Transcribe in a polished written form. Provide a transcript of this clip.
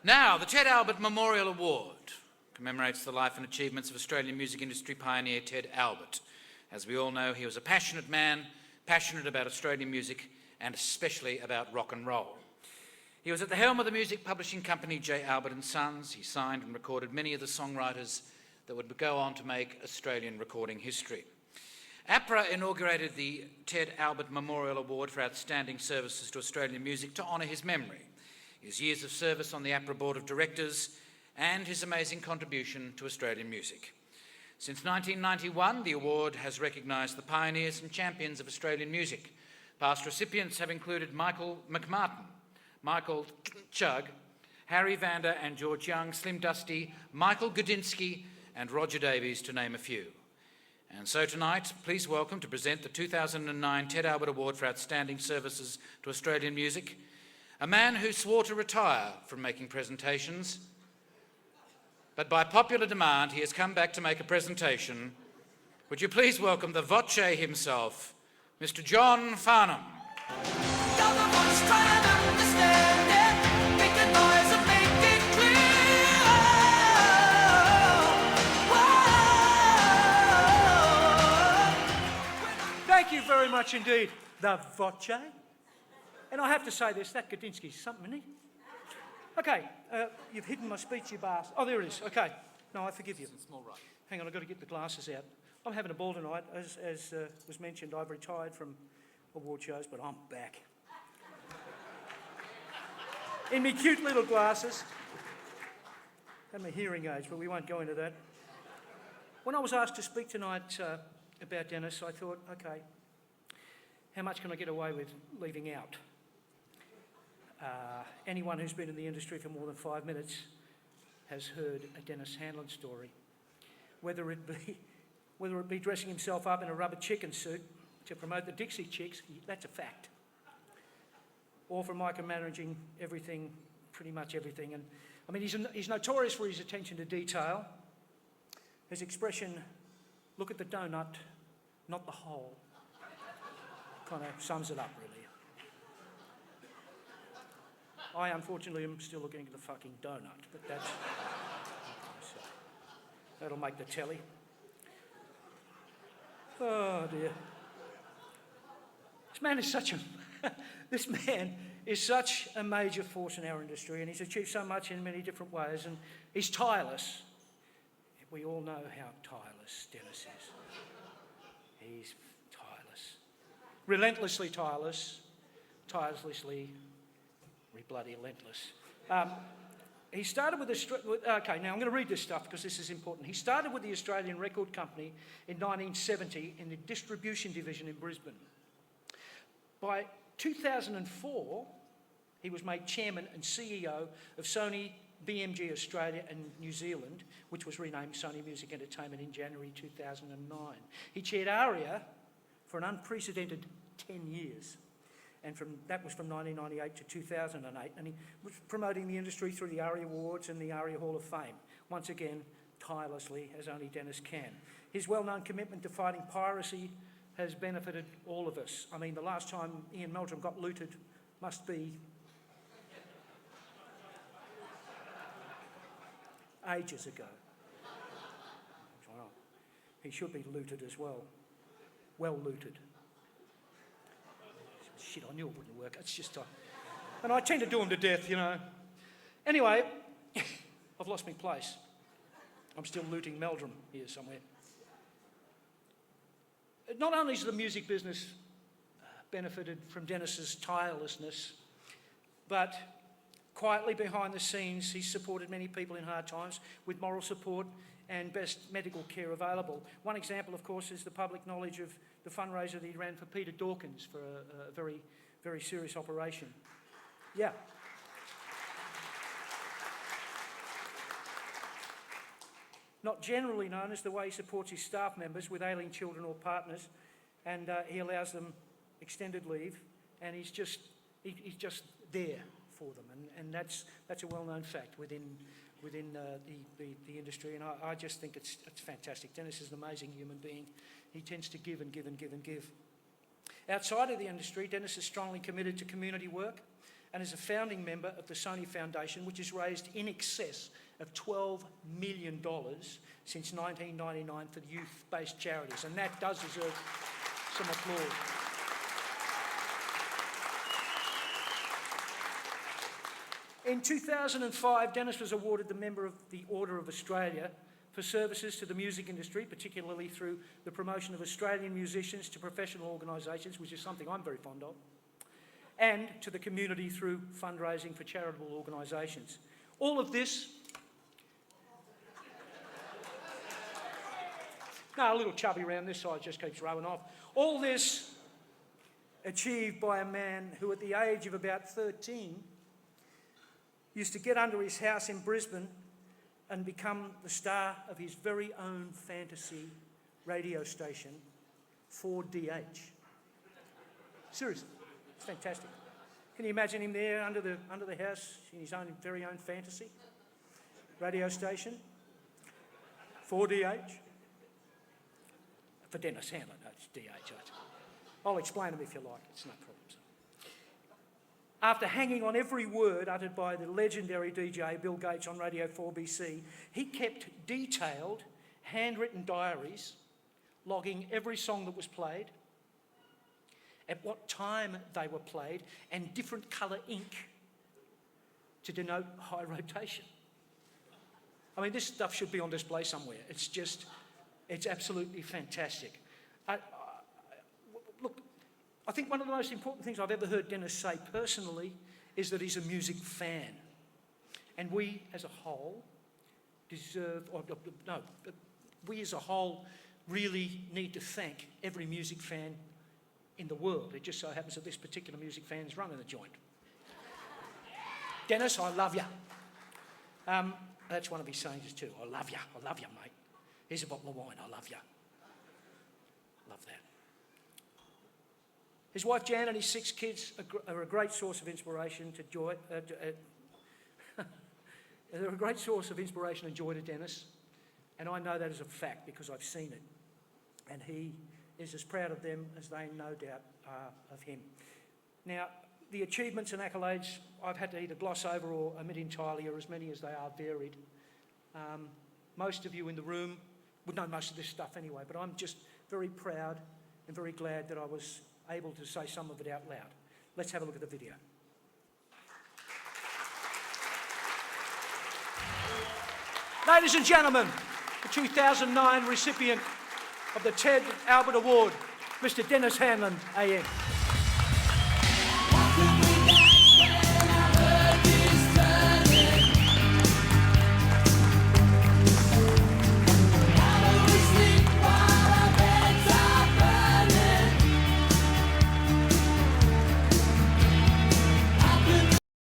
Now, the Ted Albert Memorial Award commemorates the life and achievements of Australian music industry pioneer Ted Albert. As we all know, he was a passionate man, passionate about Australian music and especially about rock and roll. He was at the helm of the music publishing company J. Albert & Sons. He signed and recorded many of the songwriters that would go on to make Australian recording history. APRA inaugurated the Ted Albert Memorial Award for Outstanding Services to Australian Music to honour his memory, his years of service on the APRA Board of Directors and his amazing contribution to Australian music. Since 1991, the award has recognised the pioneers and champions of Australian music. Past recipients have included Michael McMartin, Michael Chugg, Harry Vander and George Young, Slim Dusty, Michael Gudinski and Roger Davies, to name a few. And so tonight, please welcome to present the 2009 Ted Albert Award for Outstanding Services to Australian Music, a man who swore to retire from making presentations, but by popular demand he has come back to make a presentation. Would you please welcome the Voce himself, Mr. John Farnham. Thank you very much indeed, the Voce. And I have to say this, that Gudinski's something, isn't he? Okay, you've hidden my speech, you bastard. Oh, there it is. Okay. No, I forgive you. Small right. Hang on, I've got to get the glasses out. I'm having a ball tonight. As was mentioned, I've retired from award shows, but I'm back. In my cute little glasses. And my hearing aids, but we won't go into that. When I was asked to speak tonight about Dennis, I thought, okay, how much can I get away with leaving out? Anyone who's been in the industry for more than 5 minutes has heard a Dennis Hanlon story. Whether it be dressing himself up in a rubber chicken suit to promote the Dixie Chicks, that's a fact. Or for micromanaging everything, pretty much everything. And I mean, he's notorious for his attention to detail. His expression, "Look at the donut, not the hole," kind of sums it up, really. I, unfortunately, am still looking at the fucking donut, but that's... that'll make the telly. Oh, dear. This man is such a major force in our industry, and he's achieved so much in many different ways, and he's tireless. We all know how tireless Dennis is. He's tireless. Relentlessly tireless. Tirelessly bloody relentless. He started with... Okay, now I'm going to read this stuff because this is important. He started with the Australian Record Company in 1970 in the distribution division in Brisbane. By 2004, he was made chairman and CEO of Sony BMG Australia and New Zealand, which was renamed Sony Music Entertainment in January 2009. He chaired ARIA for an unprecedented 10 years. And that was from 1998 to 2008, and he was promoting the industry through the ARIA Awards and the ARIA Hall of Fame, once again, tirelessly, as only Dennis can. His well-known commitment to fighting piracy has benefited all of us. I mean, the last time Ian Meldrum got looted must be ages ago. Well, he should be looted as well. Well looted. Shit, I knew it wouldn't work. It's just... and I tend to do them to death, you know. Anyway, I've lost my place. I'm still looting Meldrum here somewhere. Not only has the music business benefited from Dennis's tirelessness, but quietly behind the scenes, he's supported many people in hard times with moral support and best medical care available. One example, of course, is the public knowledge of the fundraiser that he ran for Peter Dawkins for a very, very serious operation. Yeah. Not generally known as the way he supports his staff members with ailing children or partners, and he allows them extended leave, and he's just there for them, and that's a well-known fact within the industry, and I just think it's fantastic. Dennis is an amazing human being. He tends to give and give and give and give. Outside of the industry, Dennis is strongly committed to community work, and is a founding member of the Sony Foundation, which has raised in excess of $12 million since 1999 for youth-based charities, and that does deserve some applause. In 2005, Dennis was awarded the Member of the Order of Australia for services to the music industry, particularly through the promotion of Australian musicians to professional organisations, which is something I'm very fond of, and to the community through fundraising for charitable organisations. All of this... No, a little chubby around this side just keeps rubbing off. All this achieved by a man who, at the age of about 13, used to get under his house in Brisbane and become the star of his very own fantasy radio station, 4DH. Seriously, it's fantastic. Can you imagine him there under the house in his very own fantasy radio station, 4DH? For Dennis Handler, no, it's DH. I'll explain them if you like, it's no problem. After hanging on every word uttered by the legendary DJ Bill Gates on Radio 4BC, he kept detailed, handwritten diaries, logging every song that was played, at what time they were played, and different colour ink to denote high rotation. I mean, this stuff should be on display somewhere. It's absolutely fantastic. Look, I think one of the most important things I've ever heard Dennis say personally is that he's a music fan. And we as a whole we as a whole really need to thank every music fan in the world. It just so happens that this particular music fan is running the joint. Dennis, I love you. That's one of his sayings too. I love you, mate. Here's a bottle of wine, I love you. Love that. His wife Jan and his 6 kids are a great source of inspiration to joy. They're a great source of inspiration and joy to Dennis, and I know that as a fact because I've seen it. And he is as proud of them as they no doubt are of him. Now, the achievements and accolades I've had to either gloss over or omit entirely, or as many as they are varied. Most of you in the room would know most of this stuff anyway, but I'm just very proud and very glad that I was able to say some of it out loud. Let's have a look at the video. Ladies and gentlemen, the 2009 recipient of the Ted Albert Award, Mr. Dennis Hanlon, AM.